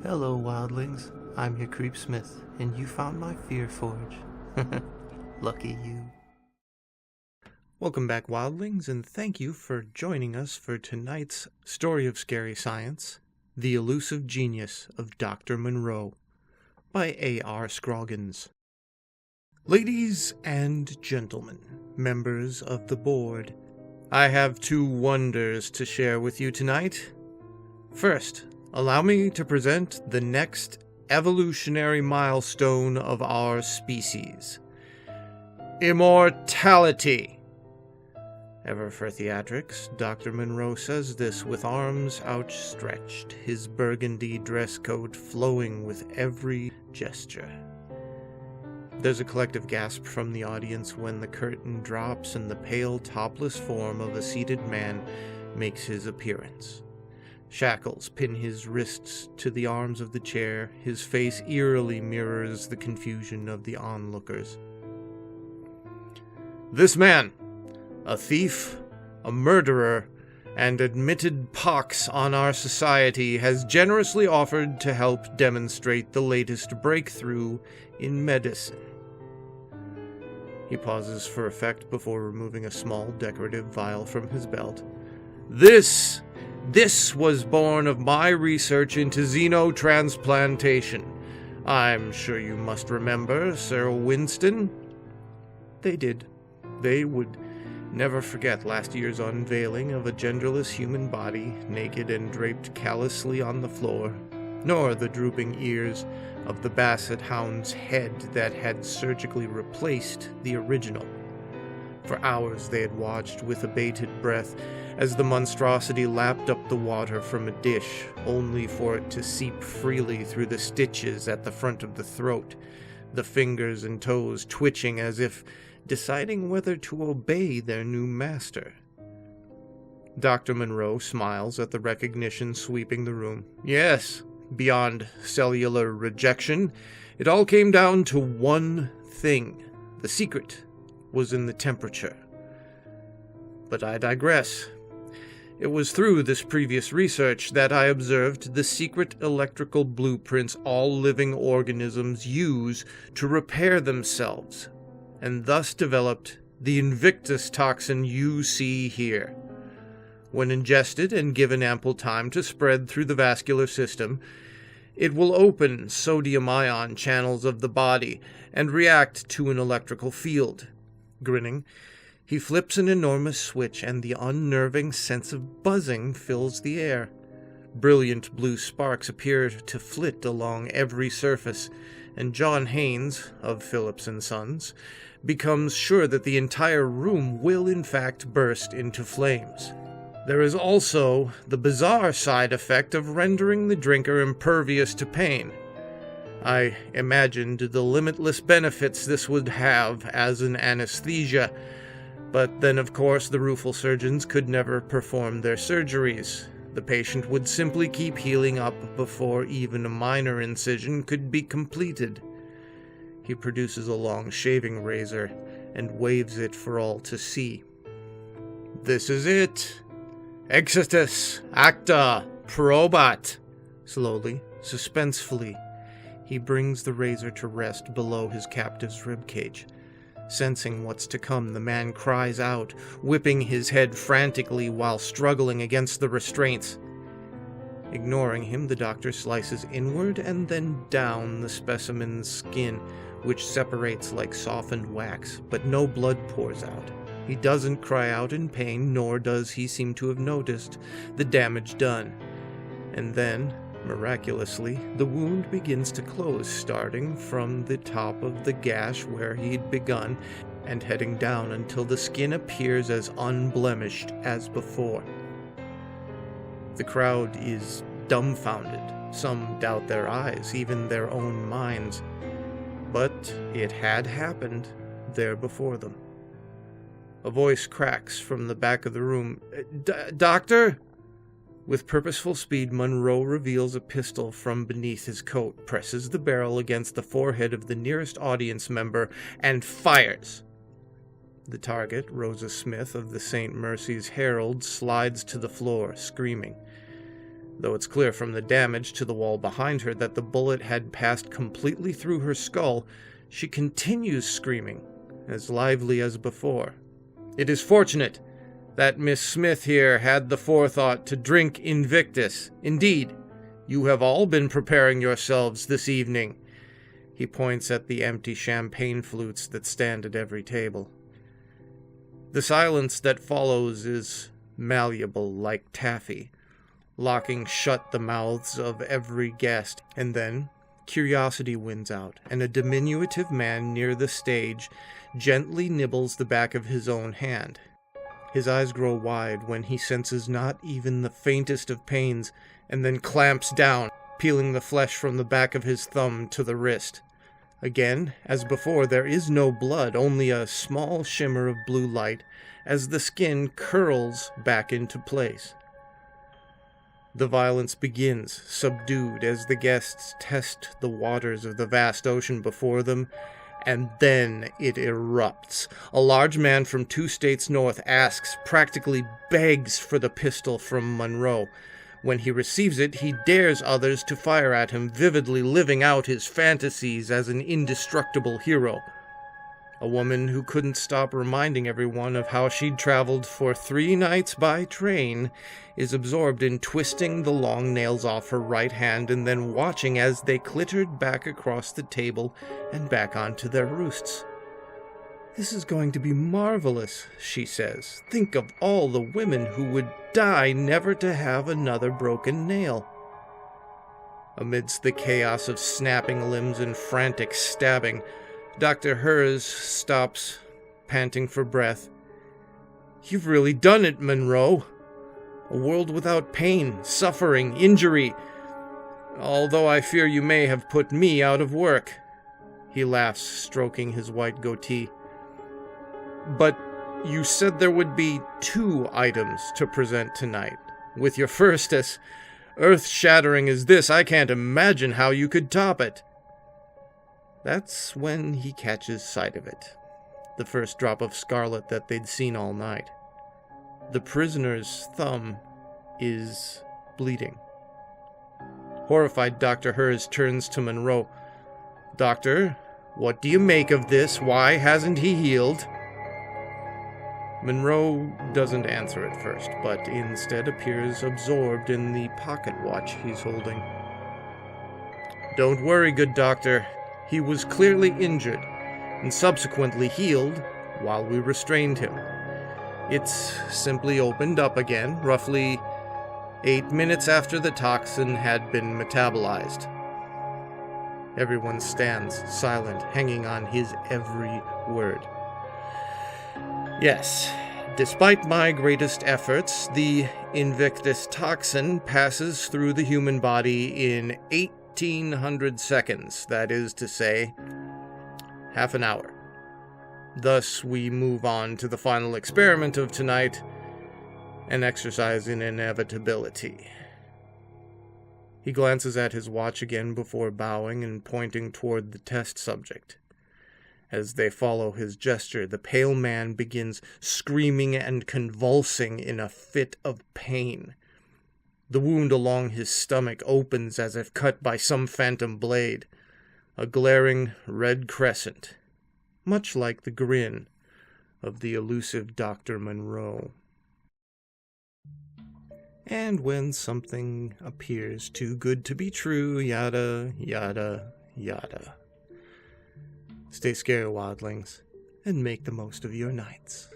Hello, wildlings. I'm your Creepsmith, and you found my Fear Forge. Lucky you. Welcome back, wildlings, and thank you for joining us for tonight's story of scary science, The Elusive Genius of Dr. Munroe, by ARScroggins. Ladies and gentlemen, members of the board, I have two wonders to share with you tonight. First, allow me to present the next evolutionary milestone of our species. Immortality. Ever for theatrics, Dr. Munroe says this with arms outstretched, his burgundy dress coat flowing with every gesture. There's a collective gasp from the audience when the curtain drops and the pale, topless form of a seated man makes his appearance. Shackles pin his wrists to the arms of the chair. His face eerily mirrors the confusion of the onlookers. This man, a thief, a murderer, and admitted pox on our society, has generously offered to help demonstrate the latest breakthrough in medicine. He pauses for effect before removing a small decorative vial from his belt. This was born of my research into xenotransplantation. I'm sure you must remember, Sir Winston. They did. They would never forget last year's unveiling of a genderless human body, naked and draped callously on the floor, nor the drooping ears of the basset hound's head that had surgically replaced the original. For hours they had watched with abated breath as the monstrosity lapped up the water from a dish, only for it to seep freely through the stitches at the front of the throat, the fingers and toes twitching as if deciding whether to obey their new master. Dr. Munroe smiles at the recognition sweeping the room. Yes, beyond cellular rejection, it all came down to one thing. The secret was in the temperature. But I digress. It was through this previous research that I observed the secret electrical blueprints all living organisms use to repair themselves, and thus developed the Invictus toxin you see here. When ingested and given ample time to spread through the vascular system, it will open sodium-ion channels of the body and react to an electrical field. Grinning, he flips an enormous switch and the unnerving sense of buzzing fills the air. Brilliant blue sparks appear to flit along every surface, and John Haynes, of Phillips & Sons, becomes sure that the entire room will in fact burst into flames. There is also the bizarre side effect of rendering the drinker impervious to pain. I imagined the limitless benefits this would have as an anesthesia, but then of course the rueful surgeons could never perform their surgeries. The patient would simply keep healing up before even a minor incision could be completed. He produces a long shaving razor and waves it for all to see. This is it. Exitus, acta, probat. Slowly, suspensefully, he brings the razor to rest below his captive's ribcage. Sensing what's to come, the man cries out, whipping his head frantically while struggling against the restraints. Ignoring him, the doctor slices inward and then down the specimen's skin, which separates like softened wax, but no blood pours out. He doesn't cry out in pain, nor does he seem to have noticed the damage done. And then, miraculously, the wound begins to close, starting from the top of the gash where he'd begun and heading down until the skin appears as unblemished as before. The crowd is dumbfounded. Some doubt their eyes, even their own minds. But it had happened there before them. A voice cracks from the back of the room. Doctor? With purposeful speed, Munroe reveals a pistol from beneath his coat, presses the barrel against the forehead of the nearest audience member, and fires. The target, Rosa Smith of the St. Mercy's Herald, slides to the floor, screaming. Though it's clear from the damage to the wall behind her that the bullet had passed completely through her skull, she continues screaming, as lively as before. It is fortunate that Miss Smith here had the forethought to drink Invictus. Indeed, you have all been preparing yourselves this evening. He points at the empty champagne flutes that stand at every table. The silence that follows is malleable like taffy, locking shut the mouths of every guest, and then curiosity wins out, and a diminutive man near the stage gently nibbles the back of his own hand. His eyes grow wide when he senses not even the faintest of pains, and then clamps down, peeling the flesh from the back of his thumb to the wrist. Again, as before, there is no blood, only a small shimmer of blue light as the skin curls back into place. The violence begins, subdued, as the guests test the waters of the vast ocean before them, and then it erupts. A large man from 2 states north asks, practically begs for the pistol from Munroe. When he receives it, he dares others to fire at him, vividly living out his fantasies as an indestructible hero. A woman who couldn't stop reminding everyone of how she'd traveled for 3 nights by train is absorbed in twisting the long nails off her right hand and then watching as they clattered back across the table and back onto their roosts. "This is going to be marvelous," she says. "Think of all the women who would die never to have another broken nail." Amidst the chaos of snapping limbs and frantic stabbing, Dr. Hers stops, panting for breath. "You've really done it, Munroe. A world without pain, suffering, injury. Although I fear you may have put me out of work." He laughs, stroking his white goatee. "But you said there would be 2 items to present tonight. With your first as earth-shattering as this, I can't imagine how you could top it." That's when he catches sight of it. The first drop of scarlet that they'd seen all night. The prisoner's thumb is bleeding. Horrified, Dr. Hers turns to Munroe. "Doctor, what do you make of this? Why hasn't he healed?" Munroe doesn't answer at first, but instead appears absorbed in the pocket watch he's holding. "Don't worry, good doctor. He was clearly injured, and subsequently healed while we restrained him. It's simply opened up again, roughly 8 minutes after the toxin had been metabolized." Everyone stands silent, hanging on his every word. "Yes, despite my greatest efforts, the Invictus toxin passes through the human body in 1,800 seconds, that is to say, half an hour. Thus we move on to the final experiment of tonight, an exercise in inevitability." He glances at his watch again before bowing and pointing toward the test subject. As they follow his gesture, the pale man begins screaming and convulsing in a fit of pain. The wound along his stomach opens as if cut by some phantom blade, a glaring red crescent, much like the grin of the elusive Dr. Munroe. And when something appears too good to be true, yada, yada, yada. Stay scary, wildlings, and make the most of your nights.